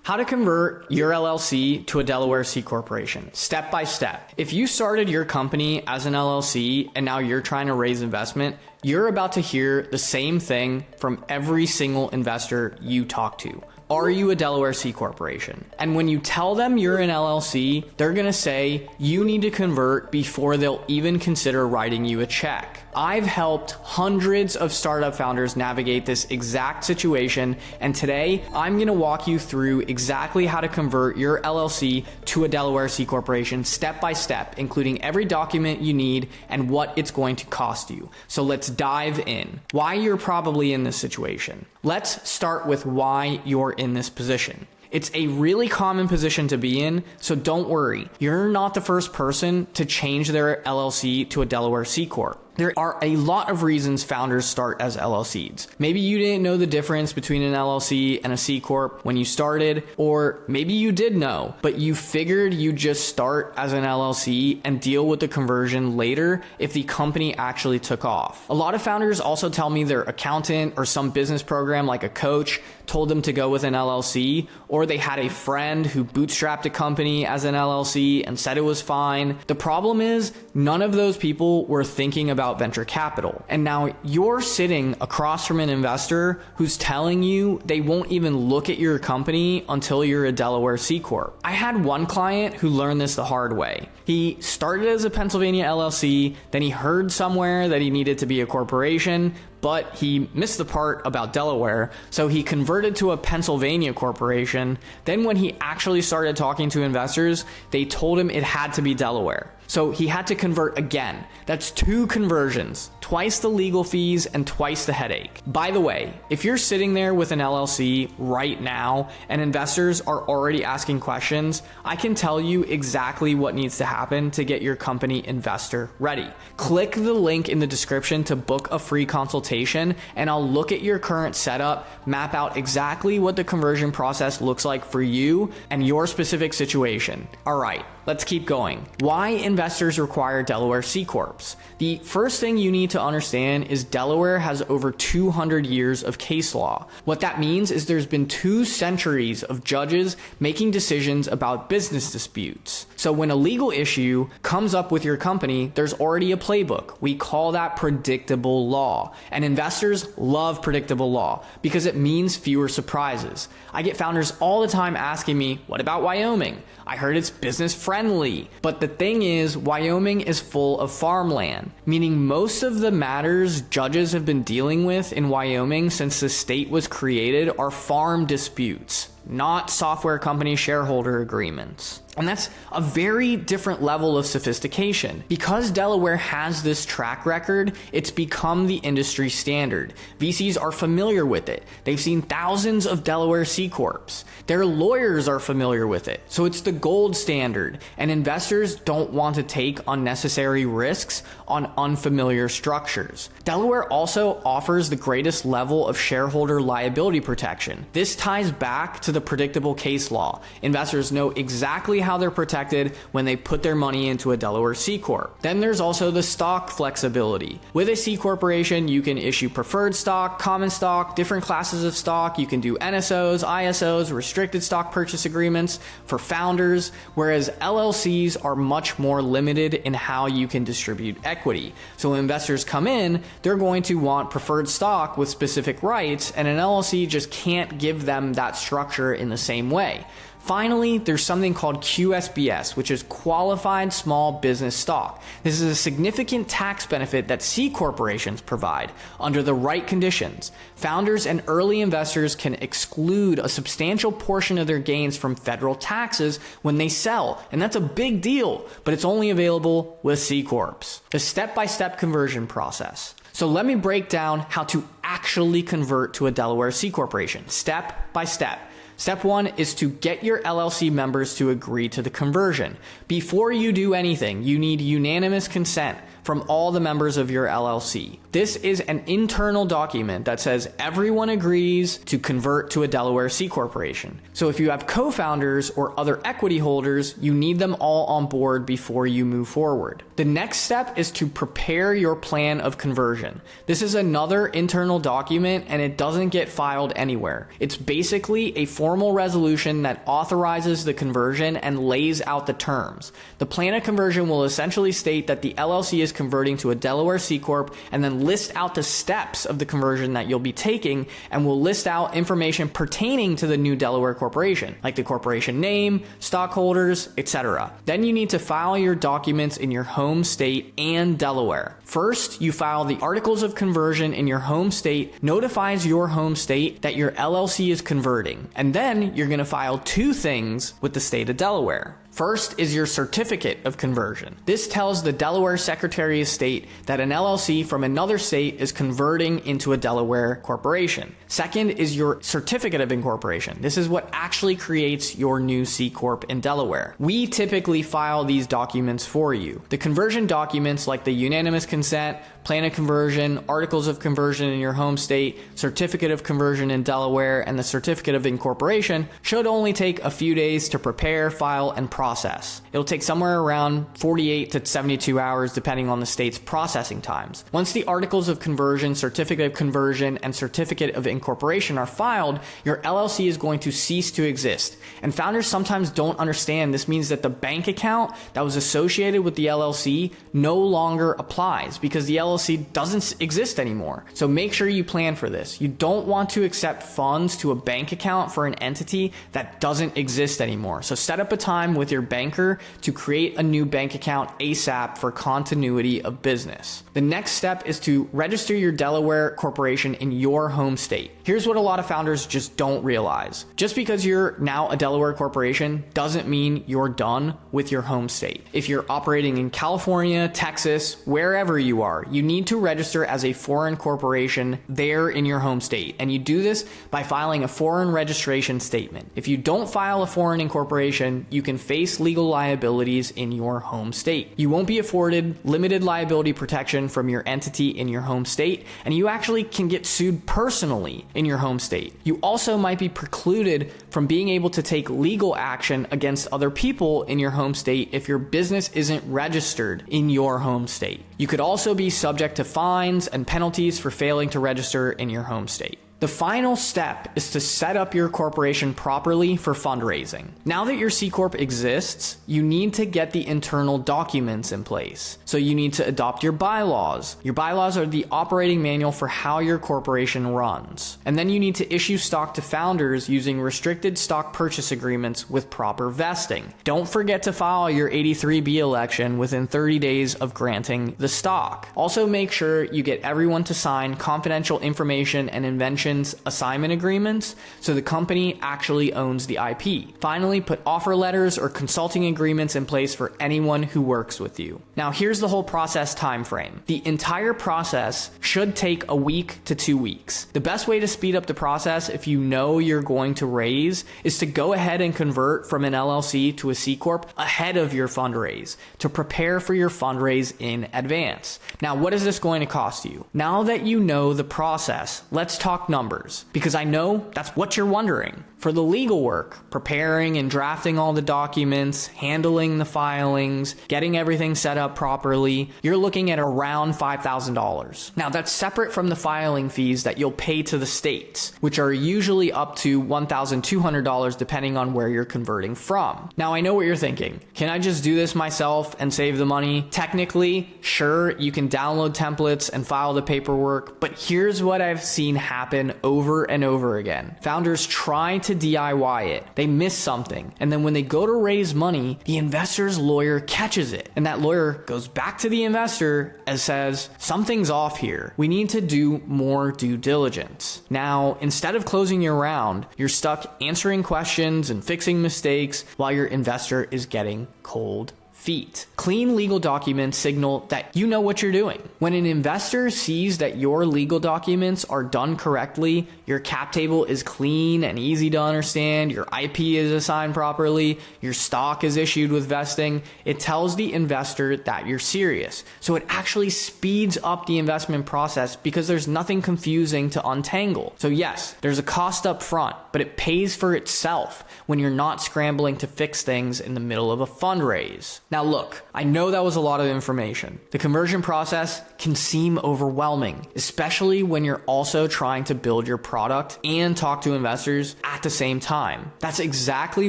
How to convert your LLC to a Delaware C Corporation, step by step. If you started your company as an LLC and now you're trying to raise investment, you're about to hear the same thing from every single investor you talk to. Are you a Delaware C Corporation? And when you tell them you're an LLC, they're gonna say you need to convert before they'll even consider writing you a check. I've helped hundreds of startup founders navigate this exact situation, and today I'm gonna walk you through exactly how to convert your LLC to a Delaware C Corporation step by step, including every document you need and what it's going to cost you. So let's dive in. Why you're probably in this situation. Let's start with why you're in this position. It's a really common position to be in, so don't worry. You're not the first person to change their LLC to a Delaware C Corp. There are a lot of reasons founders start as LLCs. Maybe you didn't know the difference between an LLC and a C Corp when you started, or maybe you did know, but you figured you'd just start as an LLC and deal with the conversion later if the company actually took off. A lot of founders also tell me their accountant or some business program like a coach told them to go with an LLC, or they had a friend who bootstrapped a company as an LLC and said it was fine. The problem is none of those people were thinking about venture capital. And now you're sitting across from an investor who's telling you they won't even look at your company until you're a Delaware C Corp. I had one client who learned this the hard way. He started as a Pennsylvania LLC, then he heard somewhere that he needed to be a corporation, but he missed the part about Delaware, so he converted to a Pennsylvania corporation. Then when he actually started talking to investors, they told him it had to be Delaware. So he had to convert again. That's 2 conversions, twice the legal fees and twice the headache. By the way, if you're sitting there with an LLC right now and investors are already asking questions, I can tell you exactly what needs to happen to get your company investor ready. Click the link in the description to book a free consultation, and I'll look at your current setup, map out exactly what the conversion process looks like for you and your specific situation. All right, let's keep going. Why investors require Delaware C Corps? The first thing you need to understand is Delaware has over 200 years of case law. What that means is there's been 2 centuries of judges making decisions about business disputes. So when a legal issue comes up with your company, there's already a playbook. We call that predictable law. And investors love predictable law because it means fewer surprises. I get founders all the time asking me, what about Wyoming? I heard it's business friendly. But the thing is, Wyoming is full of farmland, meaning most of the matters judges have been dealing with in Wyoming since the state was created are farm disputes, not software company shareholder agreements. And that's a very different level of sophistication. Because Delaware has this track record, it's become the industry standard. VCs are familiar with it. They've seen thousands of Delaware C Corps. Their lawyers are familiar with it. So it's the gold standard, and investors don't want to take unnecessary risks on unfamiliar structures. Delaware also offers the greatest level of shareholder liability protection. This ties back to the predictable case law. Investors know exactly how they're protected when they put their money into a Delaware C Corp. Then there's also the stock flexibility. With a C Corporation, you can issue preferred stock, common stock, different classes of stock. You can do NSOs, ISOs, restricted stock purchase agreements for founders, whereas LLCs are much more limited in how you can distribute equity. So when investors come in, they're going to want preferred stock with specific rights, and an LLC just can't give them that structure in the same way. Finally, there's something called QSBS, which is Qualified Small Business Stock. This is a significant tax benefit that C corporations provide under the right conditions. Founders and early investors can exclude a substantial portion of their gains from federal taxes when they sell, and that's a big deal, but it's only available with C Corps. The step-by-step conversion process. So let me break down how to actually convert to a Delaware C Corporation, step by step. Step 1 is to get your LLC members to agree to the conversion. Before you do anything, you need unanimous consent from all the members of your LLC. This is an internal document that says everyone agrees to convert to a Delaware C Corporation. So if you have co-founders or other equity holders, you need them all on board before you move forward. The next step is to prepare your plan of conversion. This is another internal document and it doesn't get filed anywhere. It's basically a formal resolution that authorizes the conversion and lays out the terms. The plan of conversion will essentially state that the LLC is converting to a Delaware C Corp and then list out the steps of the conversion that you'll be taking, and will list out information pertaining to the new Delaware corporation, like the corporation name, stockholders, etc. Then you need to file your documents in your home state and Delaware. First, you file the articles of conversion in your home state, notifies your home state that your LLC is converting, and then you're going to file two things with the state of Delaware. First is your certificate of conversion. This tells the Delaware Secretary of State that an LLC from another state is converting into a Delaware corporation. Second is your certificate of incorporation. This is what actually creates your new C Corp in Delaware. We typically file these documents for you. The conversion documents like the unanimous consent, plan of conversion, articles of conversion in your home state, certificate of conversion in Delaware, and the certificate of incorporation should only take a few days to prepare, file, and process. It'll take somewhere around 48 to 72 hours depending on the state's processing times. Once the articles of conversion, certificate of conversion, and certificate of incorporation are filed, your LLC is going to cease to exist. And founders sometimes don't understand this means that the bank account that was associated with the LLC no longer applies because the LLC doesn't exist anymore. So make sure you plan for this. You don't want to accept funds to a bank account for an entity that doesn't exist anymore. So set up a time with your banker to create a new bank account ASAP for continuity of business. The next step is to register your Delaware corporation in your home state. Here's what a lot of founders just don't realize. Just because you're now a Delaware corporation doesn't mean you're done with your home state. If you're operating in California, Texas, wherever you are, you need to register as a foreign corporation there in your home state. And you do this by filing a foreign registration statement. If you don't file a foreign incorporation, you can face legal liabilities in your home state. You won't be afforded limited liability protection from your entity in your home state, and you actually can get sued personally in your home state. You also might be precluded from being able to take legal action against other people in your home state if your business isn't registered in your home state. You could also be subject to fines and penalties for failing to register in your home state. The final step is to set up your corporation properly for fundraising. Now that your C Corp exists, you need to get the internal documents in place. So you need to adopt your bylaws. Your bylaws are the operating manual for how your corporation runs. And then you need to issue stock to founders using restricted stock purchase agreements with proper vesting. Don't forget to file your 83B election within 30 days of granting the stock. Also make sure you get everyone to sign confidential information and invention assignment agreements so the company actually owns the IP. Finally, put offer letters or consulting agreements in place for anyone who works with you. Now, here's the whole process time frame. The entire process should take a week to 2 weeks. The best way to speed up the process if you know you're going to raise is to go ahead and convert from an LLC to a C Corp ahead of your fundraise to prepare for your fundraise in advance. Now, what is this going to cost you? Now that you know the process, let's talk numbers, because I know that's what you're wondering. For the legal work, preparing and drafting all the documents, handling the filings, getting everything set up properly, you're looking at around $5,000. Now that's separate from the filing fees that you'll pay to the states, which are usually up to $1,200 depending on where you're converting from. Now I know what you're thinking. Can I just do this myself and save the money? Technically, sure, you can download templates and file the paperwork, but here's what I've seen happen over and over again. Founders try to DIY it. They miss something. And then when they go to raise money, the investor's lawyer catches it. And that lawyer goes back to the investor and says, something's off here. We need to do more due diligence. Now, instead of closing your round, you're stuck answering questions and fixing mistakes while your investor is getting cold feet. Clean legal documents signal that you know what you're doing. When an investor sees that your legal documents are done correctly, your cap table is clean and easy to understand, your IP is assigned properly, your stock is issued with vesting, it tells the investor that you're serious. So it actually speeds up the investment process because there's nothing confusing to untangle. So yes, there's a cost up front, but it pays for itself when you're not scrambling to fix things in the middle of a fundraise. Now look, I know that was a lot of information. The conversion process can seem overwhelming, especially when you're also trying to build your product and talk to investors at the same time. That's exactly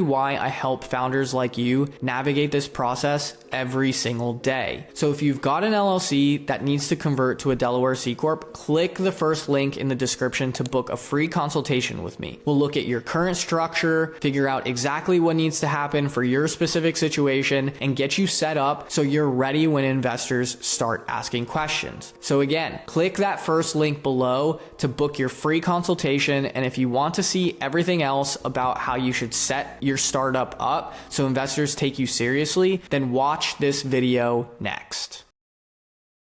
why I help founders like you navigate this process every single day. So if you've got an LLC that needs to convert to a Delaware C Corp, click the first link in the description to book a free consultation with me. We'll look at your current structure, figure out exactly what needs to happen for your specific situation, and get you set up so you're ready when investors start asking questions. So again, click that first link below to book your free consultation. And if you want to see everything else about how you should set your startup up so investors take you seriously, then watch this video next.